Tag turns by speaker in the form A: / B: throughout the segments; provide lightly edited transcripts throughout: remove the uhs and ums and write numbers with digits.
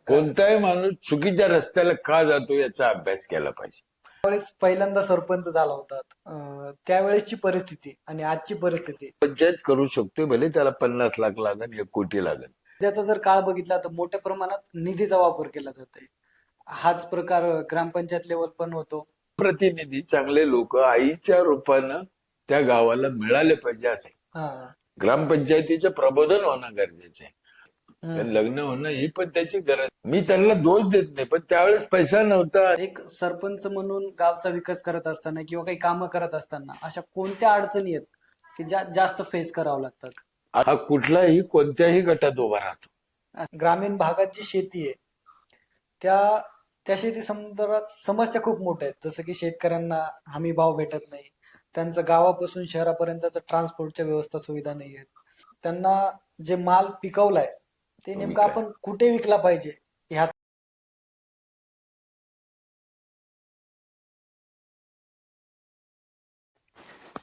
A: कोणताही माणूस चुकीच्या रस्त्याला का जातो याचा अभ्यास केला पाहिजे.
B: त्यावेळेस पहिल्यांदा सरपंच झाला होता. त्यावेळेसची परिस्थिती आणि आजची परिस्थिती,
A: पंचायत करू शकतो, भले त्याला 50 लाख लागेल 1 कोटी लागेल.
B: त्याचा जर काळ बघितला तर मोठ्या प्रमाणात निधीचा वापर केला जातोय. हाच प्रकार ग्रामपंचायत लेवल पण होतो.
A: प्रतिनिधी चांगले लोक आईच्या रूपानं त्या गावाला मिळाले पाहिजे असे.
B: हा.
A: ग्रामपंचायतीचं प्रबोधन होणं गरजेचं आहे.
B: हम्म.
A: लग्न होणं ही पण त्याची गरज. मी त्यांना दोष देत नाही, पण त्यावेळेस पैसा नव्हता.
B: एक सरपंच म्हणून गावचा विकास करत असताना किंवा काही कामं करत असताना अशा कोणत्या अडचणी आहेत की ज्या जास्त फेस करावं लागतात?
A: हा कुठलाही कोणत्याही गटात उभा राहतो.
B: ग्रामीण भागात जी शेती आहे त्या त्या शेती संदर्भात समस्या खूप मोठ्या आहेत. जसं की शेतकऱ्यांना हमी भाव भेटत नाही, त्यांचं गावापासून शहरापर्यंतचं ट्रान्सपोर्टच्या व्यवस्था सुविधा नाही आहेत, त्यांना जे माल पिकवलाय ते नेमकं आपण कुठे विकला पाहिजे ह्या.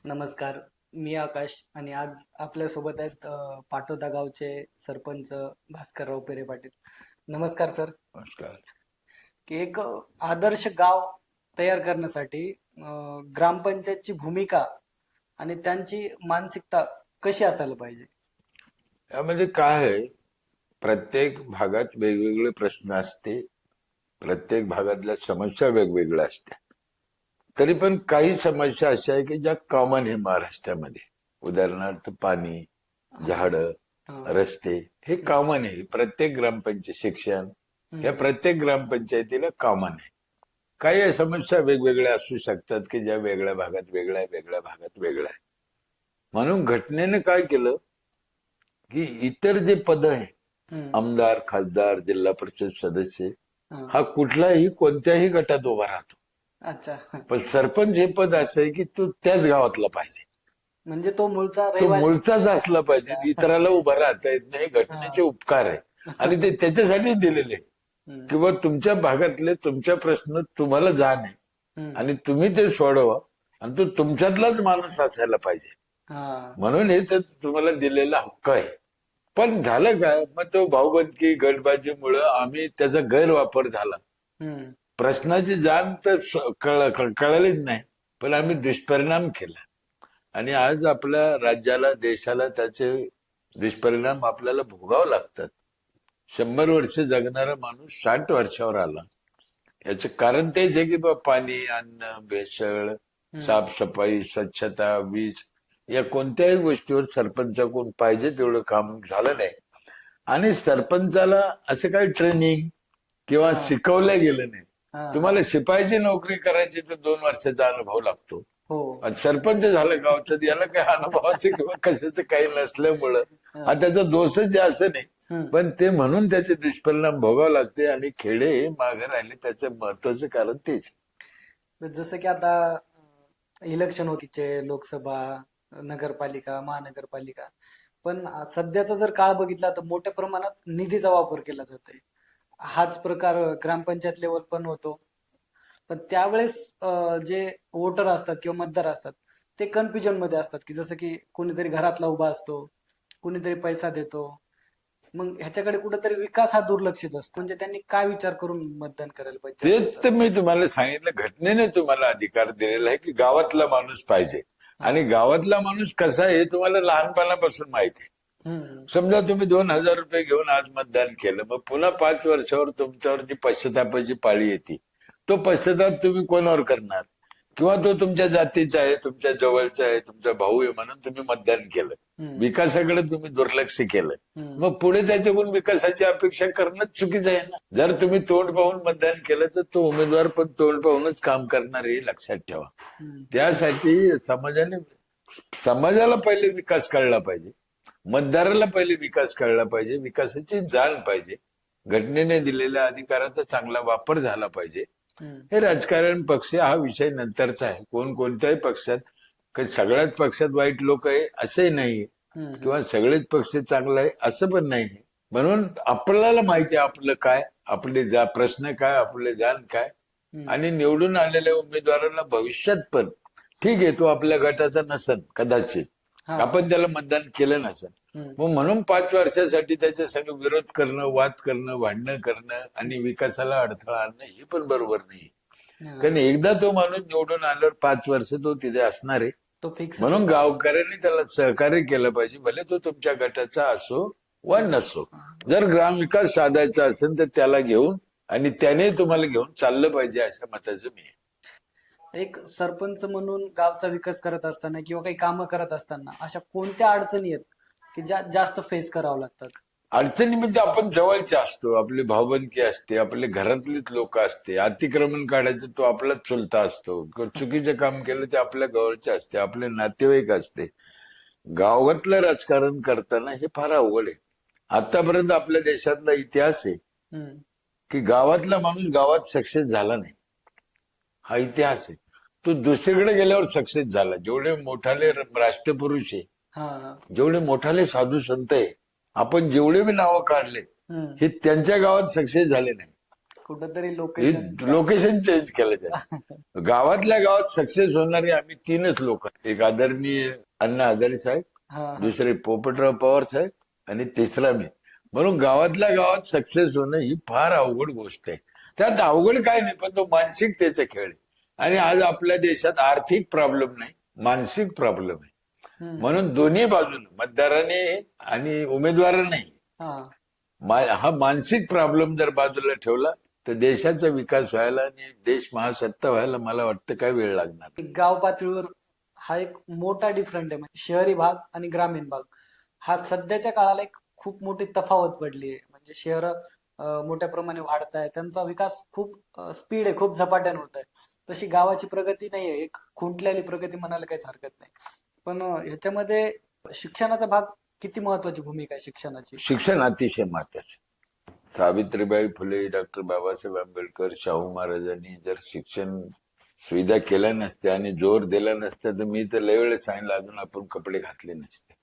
B: नमस्कार, मी आकाश आणि आज आपल्या सोबत आहेत पाटोदा गावचे सरपंच भास्करराव पेरे पाटील. नमस्कार सर.
A: नमस्कार.
B: की एक आदर्श गाव तयार करण्यासाठी ग्रामपंचायतची भूमिका आणि त्यांची मानसिकता कशी असायला पाहिजे?
A: यामध्ये काय आहे, प्रत्येक भागात वेगवेगळे प्रश्न असते, प्रत्येक भागातल्या समस्या वेगवेगळ्या असतात. तरी पण काही समस्या अशा आहे की ज्या कॉमन आहे महाराष्ट्रामध्ये. उदाहरणार्थ पाणी, झाडं, रस्ते हे कॉमन आहे. प्रत्येक ग्रामपंचायत, शिक्षण या प्रत्येक ग्रामपंचायतीला कॉमन आहे. काही समस्या वेगवेगळ्या असू शकतात की ज्या वेगळ्या भागात वेगळ्या, वेगळ्या भागात वेगळ्या आहे. म्हणून घटनेने काय केलं की इतर जे पद आहे, आमदार, खासदार, जिल्हा परिषद सदस्य, हा कुठलाही कोणत्याही गटात उभा राहतो.
B: अच्छा.
A: पण सरपंच हे पद असं आहे की तो त्याच गावातला पाहिजे,
B: म्हणजे तो मूळचा
A: तो
B: रहिवासी.
A: मूळचाच असला पाहिजे. इतराला उभा राहता येत नाही. घटनेचे उपकार आहे आणि ते त्याच्यासाठीच दिलेले किंवा तुमच्या भागातले तुमच्या प्रश्न तुम्हाला जाण आहे आणि तुम्ही ते सोडवा आणि तो तुमच्यातलाच माणूस असायला पाहिजे. म्हणून हे तर तुम्हाला दिलेला हक्क आहे. पण झालं काय, मग तो भाऊबंदकी गटबाजीमुळं आम्ही त्याचा गैरवापर झाला. प्रश्नाची जाण तर कळलीच नाही, पण आम्ही दुष्परिणाम केला आणि आज आपल्या राज्याला, देशाला त्याचे दुष्परिणाम आपल्याला भोगावं लागतात. 100 वर्ष जगणारा माणूस 60 वर्षावर आला. याचं कारण तेच आहे की पाणी, अन्न, भेसळ, साफसफाई, स्वच्छता, वीज या कोणत्याही गोष्टीवर सरपंचाकडून पाहिजे तेवढं काम झालं नाही. आणि सरपंचाला असं काही ट्रेनिंग किंवा शिकवलं गेलं नाही. तुम्हाला शिपायाची नोकरी करायची तर 2 वर्षाचा अनुभव लागतो. आणि सरपंच झालं गावचं, याला काही अनुभवाचं किंवा कशाचं काही नसल्यामुळं हा त्याचा दोषच आहे असं नाही, पण ते म्हणून त्याचे दुष्परिणाम भोगावे लागते आणि खेडे मागे राहिले. त्याचं महत्वाचं कारण तेच.
B: जसं की आता इलेक्शन होतीचे, लोकसभा, नगरपालिका, महानगरपालिका, पण सध्याचा जर काळ बघितला तर मोठ्या प्रमाणात निधीचा वापर केला जातोय. हाच प्रकार ग्रामपंचायत लेवल पण होतो. पण त्यावेळेस जे वोटर असतात किंवा मतदार असतात ते कन्फ्युजन मध्ये असतात की जसं की कोणीतरी घरातला उभा असतो, कोणीतरी पैसा देतो, मग ह्याच्याकडे कुठेतरी विकास हा दुर्लक्षित असतो. म्हणजे त्यांनी काय विचार करून मतदान करायला पाहिजे?
A: तेच तर मी तुम्हाला सांगितलं, घटनेने तुम्हाला अधिकार दिलेला आहे की गावातला माणूस पाहिजे आणि गावातला माणूस कसा आहे हे तुम्हाला लहानपणापासून माहिती आहे. समजा तुम्ही 2000 रुपये घेऊन आज मतदान केलं, मग पुन्हा 5 वर्षावर तुमच्यावर जी पश्चातापाची पाळी येते, तो पश्चाताप तुम्ही कोणावर करणार? किंवा तो तुमच्या जातीचा आहे, तुमच्या जवळचा आहे, तुमचा भाऊ आहे म्हणून तुम्ही मतदान केलं, विकासाकडे तुम्ही दुर्लक्ष केलं, मग पुढे त्याच्याकडून विकासाची अपेक्षा करणंच चुकीचं आहे ना. जर तुम्ही तोंड पाहून मतदान केलं तर तो उमेदवार पण तोंड पाहूनच काम करणार हे लक्षात ठेवा. त्यासाठी समाजाला पहिले विकास कळला पाहिजे, मतदाराला पहिले विकास कळला पाहिजे, विकासाची जाण पाहिजे, घटनेने दिलेल्या अधिकाराचा चांगला वापर झाला पाहिजे. हे राजकारण पक्ष हा विषय नंतरचा आहे. कोणत्याही पक्षात सगळ्याच पक्षात वाईट लोक आहे असंही नाही किंवा सगळेच पक्ष चांगला आहे असं पण नाही. म्हणून आपल्याला माहिती आहे आपलं काय, आपले प्रश्न काय, आपले जाण काय, आणि निवडून आलेल्या उमेदवारांना भविष्यात पण ठीक आहे तो आपल्या गटाचा नसन, कदाचित आपण त्याला मतदान केलं नसेल, मग म्हणून 5 वर्षासाठी त्याच्या संग विरोध करणं, वाद करणं, भांडणं करणं आणि विकासाला अडथळा आणणं हे पण बरोबर नाही. कारण एकदा तो माणूस निवडून आल्यावर 5 वर्ष तो तिथे असणार आहे.
B: तो फिक्स.
A: म्हणून गावकऱ्यांनी त्याला सहकार्य केलं पाहिजे, भले तो तुमच्या गटाचा असो वा नसो. जर ग्रामविकास साधायचा असेल तर त्याला घेऊन आणि त्याने तुम्हाला घेऊन चाललं पाहिजे अशा मताचं मी आहे.
B: एक सरपंच म्हणून गावचा विकास करत असताना किंवा काही कामं करत असताना अशा कोणत्या अडचणी आहेत की ज्या जास्त फेस करावं लागतात?
A: अडचणी म्हणजे आपण जवळचे असतो, आपली भाऊबंदकी असते, आपले घरातलीच लोक असते. अतिक्रमण काढायचं तो आपलाच चुलता असतो, चुकीचं काम केलं ते आपल्या जवळचे असते, आपले नातेवाईक असते. गावातलं राजकारण करताना हे फार अवघड आहे. आतापर्यंत आपल्या देशातला इतिहास आहे की गावातला माणूस गावात सक्सेस झाला नाही, हा इतिहास आहे. तो दुसरीकडे गेल्यावर सक्सेस झाला. जेवढे मोठाले राष्ट्रपुरुष आहे, जेवढे मोठाले साधू संत आहे, आपण जेवढे बी नावं काढले हे त्यांच्या गावात सक्सेस झाले नाही.
B: कुठंतरी
A: लोकेशन चेंज केलं त्या गावातल्या गावात सक्सेस होणारे आम्ही 3च लोक, एक आदरणीय अण्णा हजारे साहेब, दुसरे पोपटराव पवार साहेब आणि तिसरा मी. म्हणून गावातल्या गावात सक्सेस होणं ही फार अवघड गोष्ट आहे. त्यात अवघड काय नाही, पण तो मानसिकतेचा खेळ आहे. आणि आज आपल्या देशात आर्थिक प्रॉब्लेम नाही, मानसिक प्रॉब्लेम आहे. म्हणून दोन्ही बाजूने मतदाराने आणि उमेदवाराने हा मानसिक प्रॉब्लेम जर बाजूला ठेवला तर देशाचा विकास व्हायला आणि देश महासत्ता व्हायला मला वाटतं काय वेळ लागणार.
B: गाव पातळीवर हा एक मोठा डिफरंट आहे. म्हणजे शहरी भाग आणि ग्रामीण भाग हा सध्याच्या काळाला एक खूप मोठी तफावत पडली आहे. म्हणजे शहर मोठ्या प्रमाणे वाढत आहे, त्यांचा विकास खूप स्पीड आहे, खूप झपाट्याने होत आहे. तशी गावाची प्रगती नाही आहे, एक खुंटलेली प्रगती म्हणायला काहीच हरकत नाही. पण ह्याच्यामध्ये शिक्षणाचा भाग किती महत्वाची भूमिका आहे शिक्षणाची?
A: शिक्षण अतिशय महत्वाचं. सावित्रीबाई फुले, डॉक्टर बाबासाहेब आंबेडकर, शाहू महाराजांनी जर शिक्षण सुविधा केल्या नसत्या आणि जोर दिला नसता तर मी तर लय वेळ सांगितलं अजून आपण कपडे घातले नसते.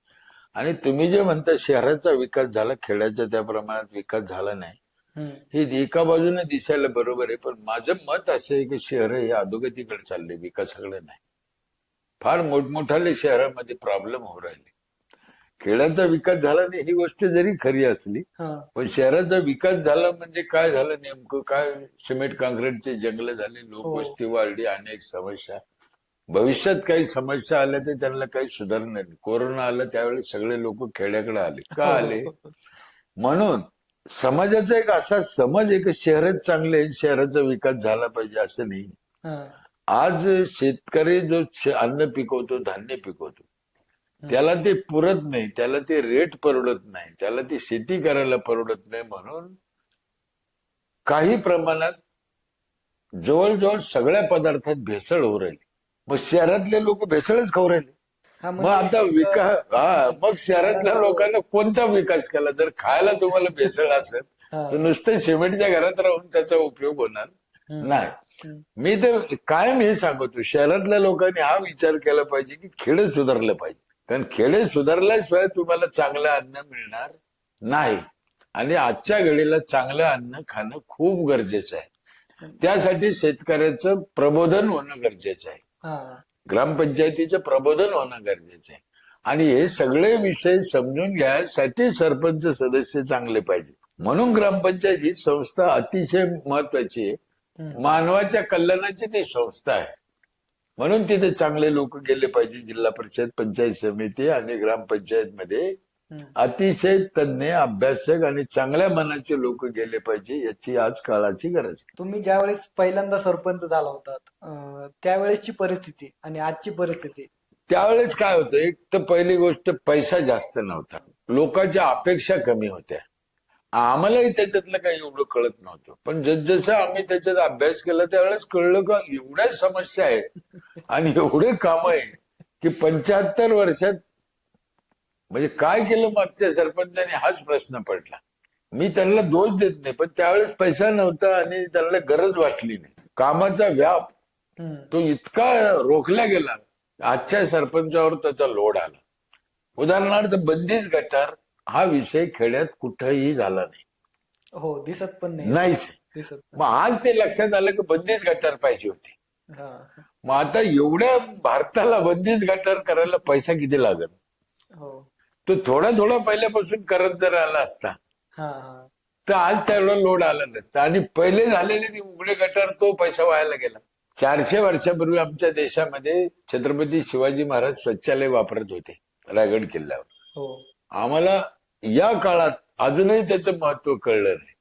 A: आणि तुम्ही जे म्हणता शहराचा विकास झाला, खेड्याचा त्या प्रमाणात विकास झाला नाही, हे एका बाजूने दिसायला बरोबर आहे. पण माझं मत असं आहे की शहर हे अधोगतीकडे चालले, विकासाकडे नाही. फार मोठमोठाले शहरामध्ये प्रॉब्लेम होऊ राहिले. खेड्याचा विकास झाला नाही ही गोष्ट जरी खरी असली, पण शहराचा विकास झाला म्हणजे काय झालं नेमकं काय? सिमेंट काँक्रीटचे जंगल झाले, लोकवस्ती वाढली, अनेक समस्या. भविष्यात काही समस्या आल्या तर त्यांना काही सुधारणा नाही. कोरोना आला त्यावेळेस सगळे लोक खेड्याकडे आले. का आले? म्हणून समाजाचा एक असा समज आहे की शहरच चांगले आहे, शहराचा विकास झाला पाहिजे असं नाही. आज शेतकरी जो अन्न पिकवतो, धान्य पिकवतो, त्याला ते पुरत नाही, त्याला ते रेट परवडत नाही, त्याला ती शेती करायला परवडत नाही. म्हणून काही प्रमाणात जवळजवळ सगळ्या पदार्थात भेसळ होऊ राहिली. मग शहरातले लोक भेसळच खाऊ राहिले. मग आता मग शहरातल्या लोकांना कोणता विकास केला? जर खायला तुम्हाला भेसळ असेल तर नुसतं सिमेंटच्या घरात राहून त्याचा उपयोग होणार नाही. मी तर कायम हे सांगतो, शहरातल्या लोकांनी हा विचार केला पाहिजे की खेडे सुधारलं पाहिजे. कारण खेडे सुधारल्याशिवाय तुम्हाला चांगलं अन्न मिळणार नाही. आणि आजच्या घडीला चांगलं अन्न खाणं खूप गरजेचं आहे. त्यासाठी शेतकऱ्याचं प्रबोधन होणं गरजेचं आहे, ग्रामपंचायतीचं प्रबोधन होणं गरजेचं आहे. आणि हे सगळे विषय समजून घ्यायसाठी सरपंच सदस्य चांगले पाहिजे. म्हणून ग्रामपंचायत ही संस्था अतिशय महत्वाची आहे. मानवाच्या कल्याणाची ती संस्था आहे. म्हणून तिथे चांगले लोक गेले पाहिजे. जिल्हा परिषद, पंचायत समिती आणि ग्रामपंचायत मध्ये अतिशय तज्ञ, अभ्यासक आणि चांगल्या मनाचे लोक गेले पाहिजे. याची आज काळाची गरज आहे.
B: तुम्ही ज्यावेळेस पहिल्यांदा सरपंच झाला होता त्यावेळेसची परिस्थिती आणि आजची परिस्थिती?
A: त्यावेळेस काय होतं, एक तर पहिली गोष्ट पैसा जास्त नव्हता, लोकांच्या अपेक्षा कमी होत्या. आम्हालाही त्याच्यातलं काही एवढं कळत नव्हतं. पण जसजसं आम्ही त्याच्यात अभ्यास केला त्यावेळेस कळलं का एवढ्या समस्या आहेत आणि एवढे काम आहे की 75 वर्षात म्हणजे काय केलं मागच्या सरपंचाने हाच प्रश्न पडला. मी त्यांना दोष देत नाही, पण त्यावेळेस पैसा नव्हता आणि त्यांना गरज वाटली नाही. कामाचा व्याप तो इतका रोखला गेला, आजच्या सरपंचावर त्याचा लोड आला. उदाहरणार्थ बंदिस्त गटार हा विषय खेड्यात कुठेही झाला नाही.
B: हो, दिसत पण
A: नाहीच. मग आज ते लक्षात आलं की बंदिस्त गटार पाहिजे होते. मग आता एवढ्या भारताला बंदिस्त गटार करायला पैसा किती लागत? तो थोडा थोडा पहिल्यापासून करत जर आला असता
B: हा हा
A: तर आज तेवढा लोड आला नसता. आणि पहिले झालेले ते उघडे गटार, तो पैसा वायाला गेला. 400 वर्षापूर्वी आमच्या देशामध्ये छत्रपती शिवाजी महाराज शौचालय वापरत होते रायगड किल्ल्यावर.
B: हो
A: आम्हाला या काळात अजूनही त्याचं महत्व कळलं नाही.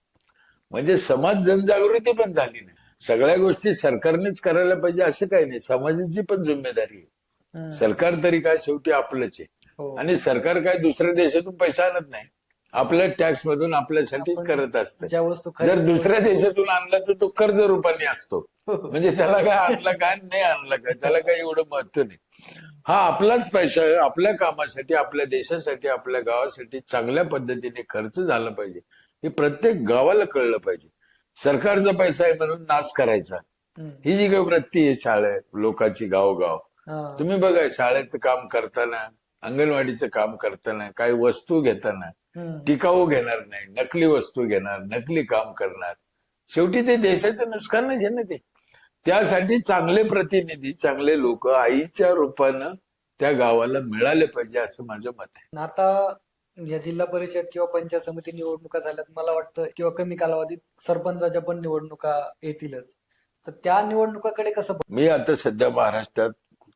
A: म्हणजे समाज जनजागृती पण झाली नाही. सगळ्या गोष्टी सरकारनेच करायला पाहिजे असं काही नाही, समाजाची पण जिम्मेदारी आहे.
B: हम्म,
A: सरकार तरी काय शेवटी आपलंच आहे.
B: हो
A: आणि सरकार काय दुसऱ्या देशातून पैसा आणत नाही, आपल्या टॅक्स मधून आपल्यासाठीच
B: आपण
A: करत असतं.
B: ज्या वस्तू
A: जर
B: खरेदी
A: दुसऱ्या देशातून आणला तर तो कर्ज रूपाने असतो.
B: करतो,
A: म्हणजे त्याला काय आणला काय नाही आणला काय त्याला काही एवढं महत्व नाही. हा आपलाच पैसा आहे, आपल्या कामासाठी, आपल्या देशासाठी, आपल्या गावासाठी चांगल्या पद्धतीने खर्च झाला पाहिजे हे प्रत्येक गावाला कळलं पाहिजे. सरकारचा पैसा आहे म्हणून नाश करायचा,
B: हम्म,
A: ही जी काही वृत्ती आहे शाळा लोकांची गावोगाव.
B: हा,
A: तुम्ही बघा शाळेचं काम करताना, अंगणवाडीचं काम करताना, काही वस्तू घेताना
B: हम्म,
A: टिकाऊ घेणार नाही, नकली वस्तू घेणार, नकली काम करणार. शेवटी ते देशाचं नुकसानच आहे ना ते. त्यासाठी चांगले प्रतिनिधी, चांगले लोक आईच्या रूपानं त्या गावाला मिळाले पाहिजे असं माझं मत आहे.
B: आता या जिल्हा परिषद किंवा पंचायत समिती निवडणुका झाल्यात, मला वाटतं किंवा कमी कालावधीत सरपंचाच्या पण निवडणुका येतीलच. तर त्या निवडणुकाकडे कसं
A: मी आता सध्या महाराष्ट्रात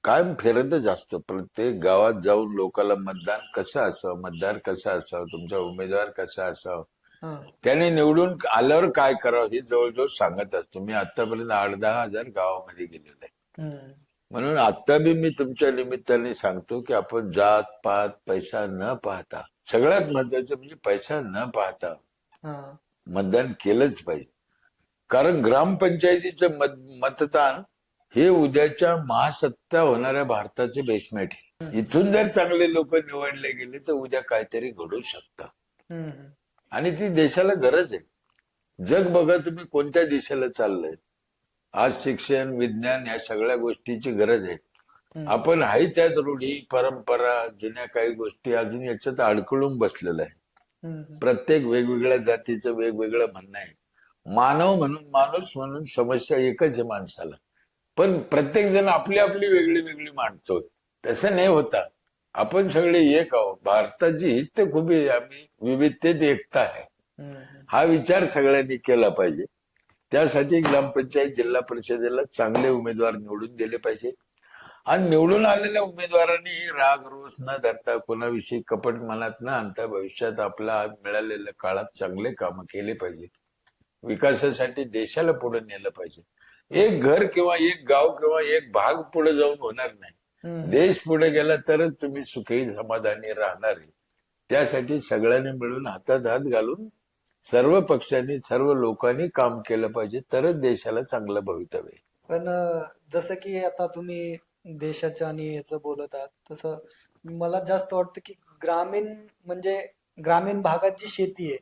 A: कायम फिरतच असतो. प्रत्येक गावात जाऊन लोकांना मतदान कसं असावं, मतदार कसा असावं, तुमचा उमेदवार कसा असावा,
B: हा,
A: त्याने निवडून आल्यावर काय करावं हे जवळजवळ सांगत असतो. मी आतापर्यंत 8-10 हजार गावामध्ये गेलेलो आहे.
B: हम्म,
A: म्हणून आता बी मी तुमच्या निमित्ताने सांगतो की आपण जात पात पैसा न पाहता, सगळ्यात महत्वाचं म्हणजे पैसा न पाहता
B: हा,
A: मतदान केलंच पाहिजे. कारण ग्रामपंचायतीचं मतदान हे उद्याच्या महासत्ता होणाऱ्या भारताचे बेसमेंट आहे. इथून जर चांगले लोक निवडले गेले तर उद्या काहीतरी घडू शकतं.
B: हम्म,
A: आणि ती देशाला गरज आहे. जग बघा तुम्ही कोणत्या दिशेला चाललंय. आज शिक्षण, विज्ञान या सगळ्या गोष्टीची गरज आहे.
B: हम्म,
A: आपण आहे त्याच रूढी, परंपरा, जुन्या काही गोष्टी अजून याच्यात अडकळून बसलेलं आहे.
B: हम्म,
A: प्रत्येक वेगवेगळ्या जातीचं वेगवेगळं म्हणणं आहे. मानव म्हणून, माणूस म्हणून समस्या एकच आहे माणसाला, पण प्रत्येक जण आपली आपली वेगळी वेगळी मांडतो. तसं नाही होता. आपण सगळे एक आहोत. भारताची हीच तर खूबी आहे, आम्ही विविधतेत एकता आहे.
B: हम्म,
A: हा विचार सगळ्यांनी केला पाहिजे. त्यासाठी ग्रामपंचायत, जिल्हा परिषदेला चांगले उमेदवार निवडून दिले पाहिजे. आणि निवडून आलेल्या उमेदवारांनी राग रोष न धरता, कोणाविषयी कपट मनात न आणता भविष्यात आपल्या आज मिळालेल्या काळात चांगले कामं केले पाहिजे. विकासासाठी देशाला पुढे नेलं पाहिजे. एक घर किंवा एक गाव किंवा एक भाग पुढे जाऊन होणार नाही.
B: हम्म.
A: देश पुढे गेला तरच तुम्ही सुखी समाधानी राहणार आहे. त्यासाठी सगळ्यांनी मिळून हातात हात घालून सर्व पक्षांनी, सर्व लोकांनी काम केलं पाहिजे, तरच देशाला चांगलं भवितव्य आहे.
B: पण जसं की आता तुम्ही देशाच्या आणि याचं बोलत आहात, तसं मला जास्त वाटतं की ग्रामीण म्हणजे ग्रामीण भागात जी शेती आहे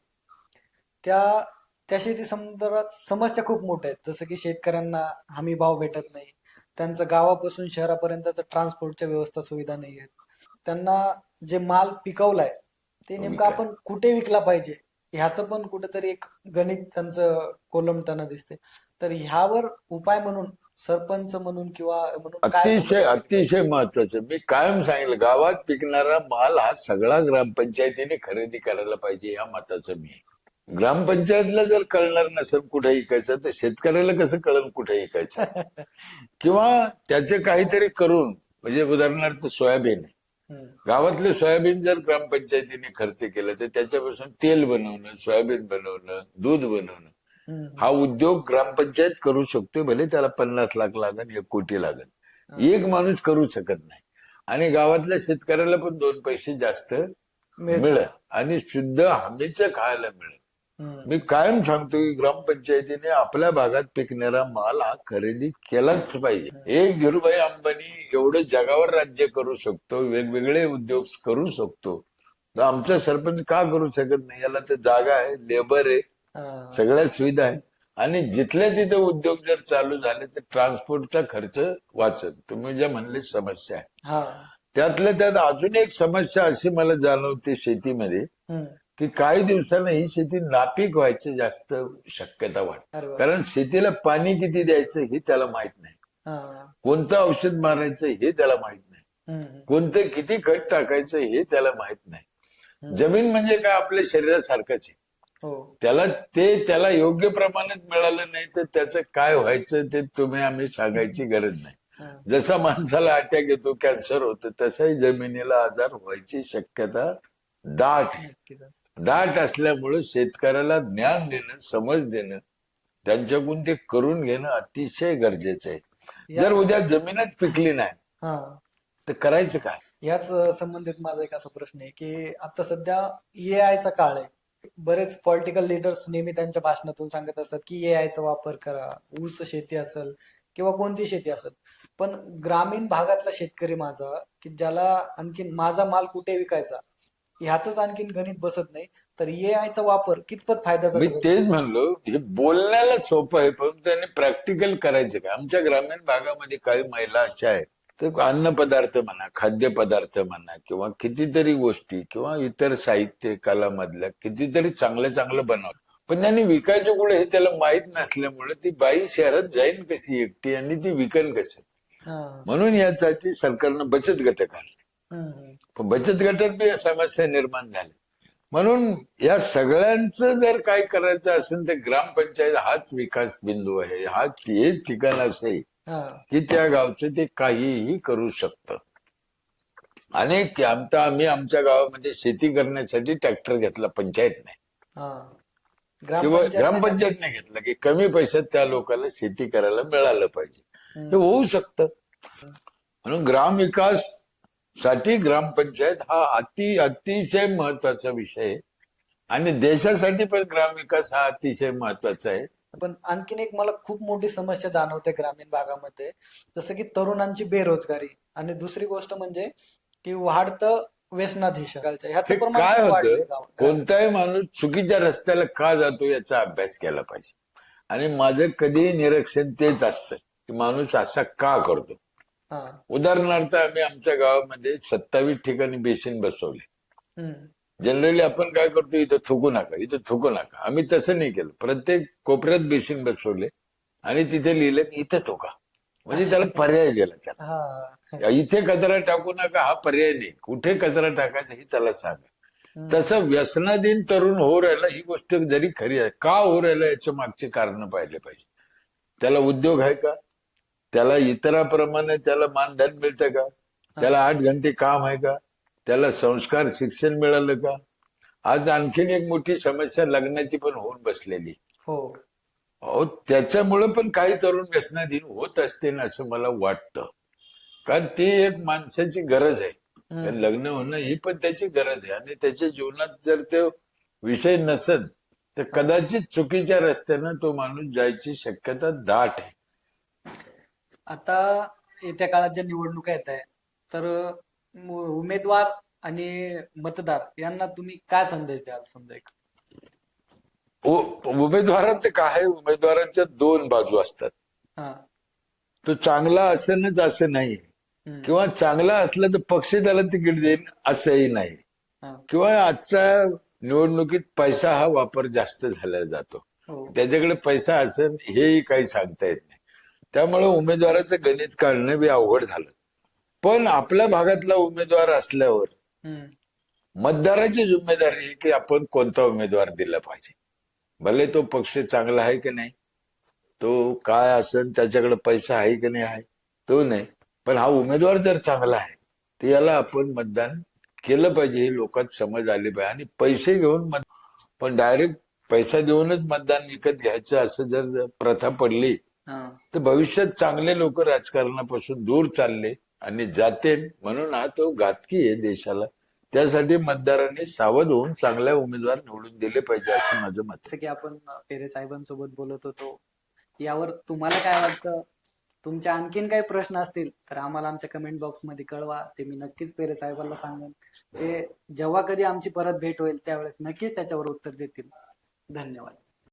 B: त्या त्या शेती संदर्भात समस्या खूप मोठ्या आहेत. जसं की शेतकऱ्यांना हमी भाव भेटत नाही, त्यांचं गावापासून शहरापर्यंतचं ट्रान्सपोर्टच्या व्यवस्था सुविधा नाही आहेत, त्यांना जे माल पिकवलाय ते नेमकं आपण कुठे विकला पाहिजे ह्याचं पण कुठेतरी एक गणित त्यांचं कोलमताना दिसते. तर ह्यावर उपाय म्हणून सरपंच म्हणून किंवा म्हणून काय
A: अतिशय अतिशय महत्वाचं, मी कायम सांगितलं, गावात पिकणारा माल हा सगळा ग्रामपंचायतीने खरेदी करायला पाहिजे या मताचं मी आहे. ग्रामपंचायतला जर कळणार नसेल कुठे विकायचं तर शेतकऱ्याला कसं कळलं कुठे विकायचं? किंवा त्याचे काहीतरी करून, म्हणजे उदाहरणार्थ सोयाबीन आहे,
B: हम्म,
A: गावातले सोयाबीन जर ग्रामपंचायतीने खर्च केलं तर त्याच्यापासून तेल बनवणं, सोयाबीन बनवणं, दूध बनवणं
B: हम्म,
A: हा उद्योग ग्रामपंचायत करू शकते. भले त्याला 50 लाख लागन, 1 कोटी लागन, एक माणूस करू शकत नाही. आणि गावातल्या शेतकऱ्याला पण 2 पैसे जास्त मिळेल आणि शुद्ध हमीचं खायला मिळेल.
B: हम्म,
A: मी कायम सांगतो की ग्रामपंचायतीने आपल्या भागात पिकणारा माल हा खरेदी केलाच पाहिजे. एक धीरूभाई अंबानी एवढं जगावर राज्य करू शकतो, वेगवेगळे उद्योग करू शकतो, तर आमचा सरपंच का करू शकत नाही? याला तर जागा आहे, लेबर आहे,
B: हा,
A: सगळ्या सुविधा आहे. आणि जिथल्या तिथे उद्योग जर चालू झाले तर ट्रान्सपोर्टचा खर्च वाचत. तुम्ही जे म्हणले समस्या आहे,
B: हा,
A: त्यातल्या त्यात अजून एक समस्या अशी मला जाणवते शेतीमध्ये,
B: हम्म,
A: की काही दिवसांना ही शेती नापीक व्हायची जास्त शक्यता वाटते.
B: अरे वा,
A: कारण शेतीला पाणी किती द्यायचं हे त्याला माहित नाही,
B: हा,
A: कोणतं औषध मारायचं हे त्याला माहित नाही,
B: हम्म,
A: कोणतं किती खत टाकायचं हे त्याला माहित नाही. जमीन म्हणजे काय आपल्या शरीरासारखंच आहे.
B: हो.
A: त्याला योग्य प्रमाणात मिळालं नाही तर त्याचं काय व्हायचं ते आम्ही सांगायची गरज नाही.
B: हा.
A: जसा माणसाला अटॅक येतो, कॅन्सर होतं, तसंही जमिनीला आजार व्हायची शक्यता दाट आहे.
B: नक्कीच असतं.
A: दाट असल्यामुळे शेतकऱ्याला ज्ञान देणं, समज देणं, त्यांच्याकडून ते करून घेणं अतिशय गरजेचं आहे. जर उद्या जमीनच पिकली नाही
B: हा.
A: तर करायचं काय?
B: याच संबंधित माझा एक असा प्रश्न आहे की आता सध्या AI चा काळ आहे. बरेच पॉलिटिकल लीडर्स नेहमी त्यांच्या भाषणातून सांगत असतात की AI चा वापर करा, ऊस शेती असेल किंवा कोणती शेती असेल. पण ग्रामीण भागातला शेतकरी माझा की ज्याला आणखीन माझा माल कुठे विकायचा ह्याच आणखीन गणित बसत नाही, तर AI चा वापर कितपत फायद्याचा
A: मी
B: ठरेल?
A: तेच म्हणलो, हे बोलण्याला सोपं आहे पण त्याने प्रॅक्टिकल करायचं काय. आमच्या ग्रामीण भागामध्ये काही महिला अशा आहेत, तर अन्नपदार्थ म्हणा, खाद्यपदार्थ म्हणा, किंवा कितीतरी गोष्टी किंवा इतर साहित्य कलामधल्या कितीतरी चांगलं बनवलं, पण त्यांनी विकायचं कुठे हे त्याला माहित नसल्यामुळे ती बाई शहरात जाईन कशी एकटी आणि ती विकन कशी.
B: हा.
A: म्हणून यासाठी सरकारनं बचत गट काढले. पण बचत गटात बी समस्या निर्माण झाल्या. म्हणून या सगळ्यांचं जर काय करायचं असेल तर ग्रामपंचायत हाच विकास बिंदू आहे, हेच ठिकाण असे
B: हा.
A: की त्या गावचं ते काहीही करू शकतं. अनेक आम्ही आमच्या गावामध्ये शेती करण्यासाठी ट्रॅक्टर घेतला पंचायतने
B: हा.
A: किंवा ग्रामपंचायतने घेतला की कमी पैशात त्या लोकांना शेती करायला मिळालं पाहिजे. हे होऊ शकतं. म्हणून ग्रामविकास साठी ग्रामपंचायत हा अतिशय महत्वाचा विषय आहे आणि देशासाठी पण ग्रामविकास हा अतिशय महत्वाचा आहे.
B: पण आणखीन एक मला खूप मोठी समस्या जाणवते ग्रामीण भागामध्ये, जसं की तरुणांची बेरोजगारी आणि दुसरी गोष्ट म्हणजे की वाढतं व्यसनाधीश ह्याचं प्रमाण
A: काय
B: खूप वाढलंय
A: होतं,
B: गावात.
A: कोणताही माणूस चुकीच्या रस्त्याला का जातो याचा अभ्यास केला पाहिजे. आणि माझं कधीही निरीक्षण तेच असतं की माणूस असा का करतो.
B: हा.
A: उदाहरणार्थ आम्ही आमच्या गावामध्ये 27 ठिकाणी बेसिन बसवले.
B: हम्म.
A: जनरली आपण काय करतो, इथं थुकू नका, इथं थुकू नका. आम्ही तसं नाही केलं. प्रत्येक कोपऱ्यात बेसिन बसवले आणि तिथे लिहिलं की इथं थुका, म्हणजे त्याला पर्याय दिला. त्याला
B: हा.
A: इथे कचरा टाकू नका हा पर्याय नाही, कुठे कचरा टाकायचा हे त्याला सांगा. तसं व्यसनाधीन तरुण हो राहिला ही गोष्ट जरी खरी आहे, का हो राहिला याच्या मागचे कारण पाहिले पाहिजे. त्याला उद्योग आहे का, त्याला इतराप्रमाणे त्याला मानधन मिळतं का, त्याला 8 घंटे काम आहे का, त्याला संस्कार शिक्षण मिळालं का. आज आणखीन एक मोठी समस्या लग्नाची पण होऊन बसलेली.
B: हो.
A: त्याच्यामुळे पण काही तरुण व्यसनाधीन होत असतील असं मला वाटतं. कारण ती एक माणसाची गरज आहे. लग्न होणं ही पण त्याची गरज आहे आणि त्याच्या जीवनात जर ते विषय नसेल तर कदाचित चुकीच्या रस्त्यानं तो माणूस जायची शक्यता दाट आहे.
B: आता येत्या काळात ज्या निवडणुका येत आहे, तर उमेदवार आणि मतदार यांना तुम्ही काय संदेश द्याल? समजा एक
A: उमेदवारांचं काय, उमेदवारांच्या 2 बाजू असतात.
B: हा.
A: तो चांगला असेलच असं नाही, किंवा चांगला असला तर पक्ष त्याला तिकीट देईल असंही नाही,
B: हा.
A: किंवा आजच्या निवडणुकीत पैसा हा वापर जास्त झाला जातो.
B: हो.
A: त्याच्याकडे पैसा असेल हेही काही सांगता येत नाही. त्यामुळे उमेदवाराचं गणित काढणं बी अवघड झालं. पण आपल्या भागातला उमेदवार असल्यावर मतदाराची जिम्मेदारी आहे की आपण कोणता उमेदवार दिला पाहिजे. भले तो पक्ष चांगला आहे की नाही, तो काय असेल, त्याच्याकडे पैसा आहे की नाही आहे तो नाही, पण हा उमेदवार जर चांगला आहे तर याला आपण मतदान केलं पाहिजे, हे लोकांत समज आली पाहिजे. आणि पैसे घेऊन पण डायरेक्ट पैसा देऊनच मतदान विकत घ्यायचं असं जर प्रथा पडली तर भविष्यात चांगले लोक राजकारणापासून दूर चालले आणि जाते. म्हणून हा तो घातकी आहे देशाला. त्यासाठी मतदारांनी सावध होऊन चांगल्या उमेदवार निवडून दिले पाहिजे असं माझं मत.
B: जसं की आपण पेरे साहेबांसोबत बोलत होतो, यावर तुम्हाला काय वाटतं? तुमचे आणखीन काही प्रश्न असतील तर आम्हाला आमच्या कमेंट बॉक्स मध्ये कळवा. ते मी नक्कीच पेरे साहेबांना सांगेन. ते जेव्हा कधी आमची परत भेट होईल त्यावेळेस नक्कीच त्याच्यावर उत्तर देतील. धन्यवाद.